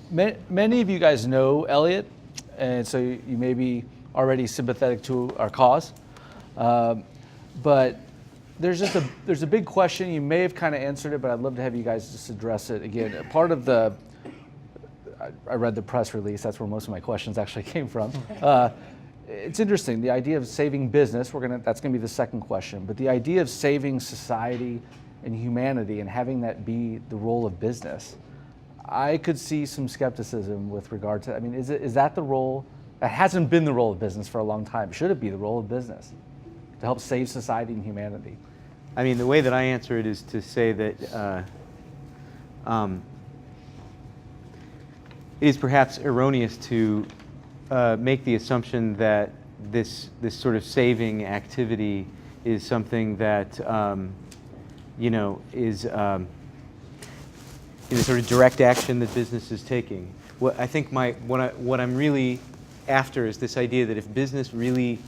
Many of you guys know Eliot, and so you may be already sympathetic to our cause. But there's a big question. You may have kind of answered it, but I'd love to have you guys just address it again. Part of I read the press release. That's where most of my questions actually came from. It's interesting, the idea of saving business. That's gonna be the second question. But the idea of saving society and humanity and having that be the role of business, I could see some skepticism with regard to. I mean, is that the role? That hasn't been the role of business for a long time. Should it be the role of business to help save society and humanity? I mean, the way that I answer it is to say that it is perhaps erroneous to make the assumption that this sort of saving activity is something that is in a sort of direct action that business is taking. What I think what I'm really after is this idea that if business really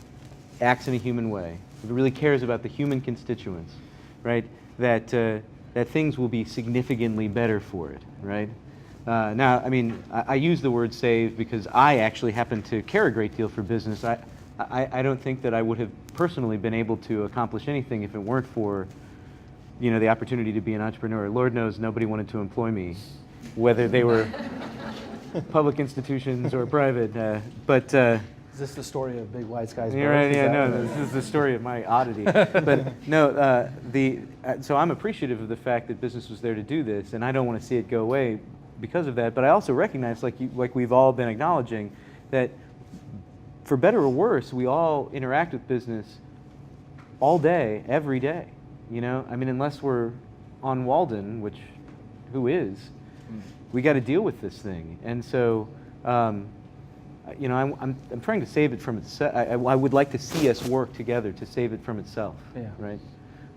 acts in a human way, if it really cares about the human constituents, right, that things will be significantly better for it, right? Now, I mean, I use the word save because I actually happen to care a great deal for business. I don't think that I would have personally been able to accomplish anything if it weren't for, the opportunity to be an entrepreneur. Lord knows nobody wanted to employ me, whether they were public institutions or private. Is this the story of Big White Skies? Yeah, right. Yeah, no. This is the story of my oddity. But no, so I'm appreciative of the fact that business was there to do this, and I don't want to see it go away because of that. But I also recognize, like we've all been acknowledging, that for better or worse, we all interact with business all day, every day. I mean, unless we're on Walden, which who is, we got to deal with this thing. And so, I'm trying to save it from itself. I would like to see us work together to save it from itself. Yeah. Right.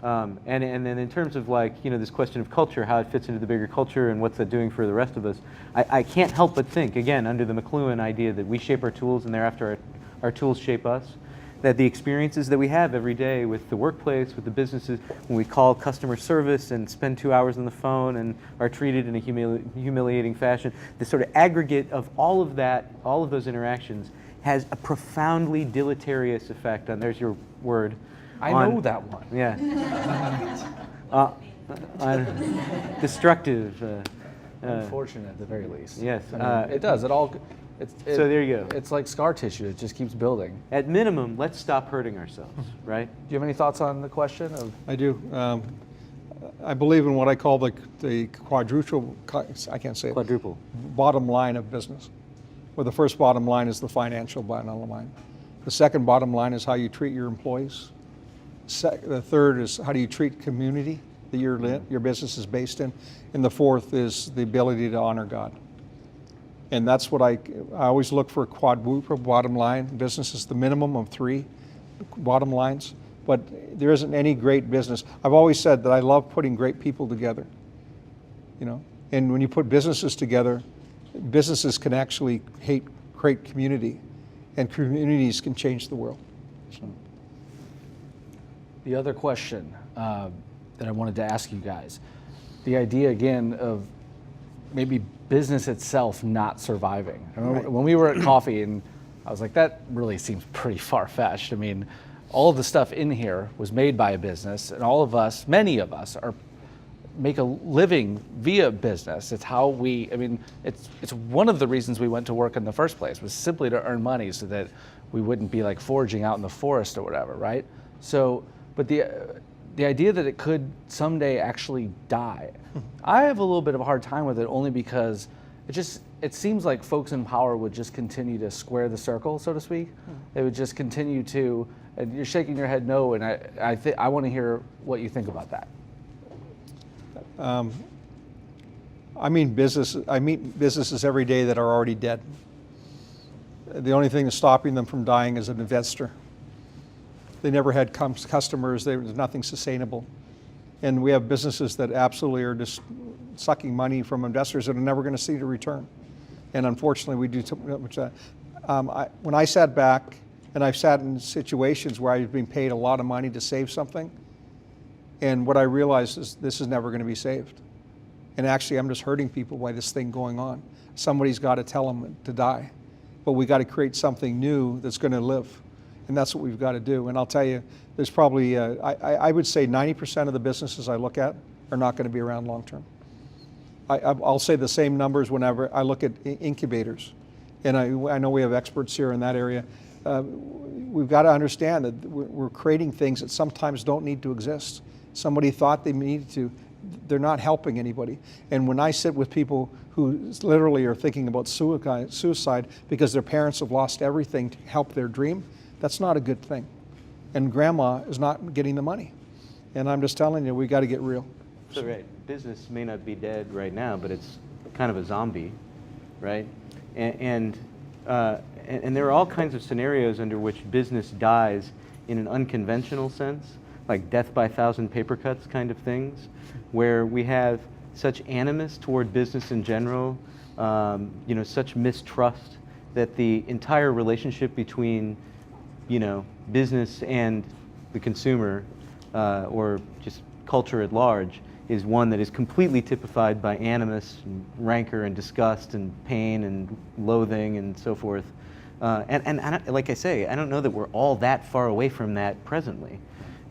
And then in terms of this question of culture, how it fits into the bigger culture and what's that doing for the rest of us, I can't help but think, again, under the McLuhan idea that we shape our tools and thereafter our tools shape us, that the experiences that we have every day with the workplace, with the businesses, when we call customer service and spend 2 hours on the phone and are treated in a humiliating fashion, the sort of aggregate of all of that, all of those interactions, has a profoundly deleterious effect on, there's your word. I know that one. Yeah. Destructive. Unfortunate at the very least. Yes. It does. So there you go. It's like scar tissue. It just keeps building. At minimum, let's stop hurting ourselves, right? Do you have any thoughts on the question? I do. I believe in what I call the quadruple, I can't say it. Quadruple. Bottom line of business. Where the first bottom line is the financial bottom line. The second bottom line is how you treat your employees. The third is how do you treat community that your business is based in. And the fourth is the ability to honor God. And that's what I always look for, a quadruple bottom line. Business is the minimum of 3 bottom lines, but there isn't any great business. I've always said that I love putting great people together, and when you put businesses together, businesses can actually create community, and communities can change the world. So. The other question that I wanted to ask you guys, the idea again of maybe business itself not surviving. I remember when we were at coffee, and I was like, that really seems pretty far-fetched. I mean, all of the stuff in here was made by a business, and all of us, many of us, make a living via business. It's how it's one of the reasons we went to work in the first place, was simply to earn money so that we wouldn't be like foraging out in the forest or whatever, right? So, but the idea that it could someday actually die, I have a little bit of a hard time with it, only because it seems like folks in power would just continue to square the circle, so to speak. They would just continue to, and you're shaking your head no, and I want to hear what you think about that. I meet businesses every day that are already dead. The only thing that's stopping them from dying is an investor. They never had customers. There was nothing sustainable. And we have businesses that absolutely are just sucking money from investors that are never going to see the return. And unfortunately, we do too much of that. When I sat back, and I've sat in situations where I've been paid a lot of money to save something, and what I realized is this is never going to be saved. And actually, I'm just hurting people by this thing going on. Somebody's got to tell them to die. But we got to create something new that's going to live. And that's what we've got to do. And I'll tell you, there's probably, I would say 90% of the businesses I look at are not going to be around long term. I'll say the same numbers whenever I look at incubators. And I know we have experts here in that area. We've got to understand that we're creating things that sometimes don't need to exist. Somebody thought they needed to. They're not helping anybody. And when I sit with people who literally are thinking about suicide because their parents have lost everything to help their dream, that's not a good thing. And grandma is not getting the money. And I'm just telling you, we got to get real. So right, business may not be dead right now, but it's kind of a zombie, right? And there are all kinds of scenarios under which business dies in an unconventional sense, like death by 1,000 paper cuts kind of things, where we have such animus toward business in general, such mistrust that the entire relationship between, business and the consumer, or just culture at large, is one that is completely typified by animus and rancor and disgust and pain and loathing and so forth. And like I say, I don't know that we're all that far away from that presently.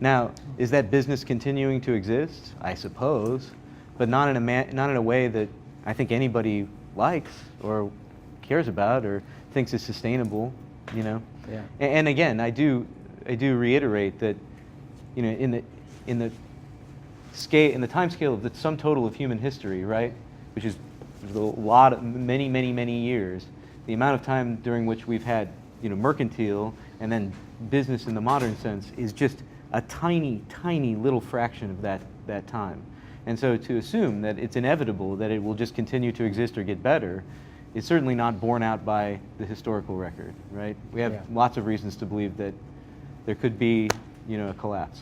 Now, is that business continuing to exist? I suppose, but not in a way that I think anybody likes or cares about or thinks is sustainable. Yeah. And again, I do reiterate that, in the time scale of the sum total of human history, right, which is a lot of many years, the amount of time during which we've had, mercantile and then business in the modern sense is just a tiny little fraction of that time. And so to assume that it's inevitable that it will just continue to exist or get better is certainly not borne out by the historical record, right? We have lots of reasons to believe that there could be, a collapse.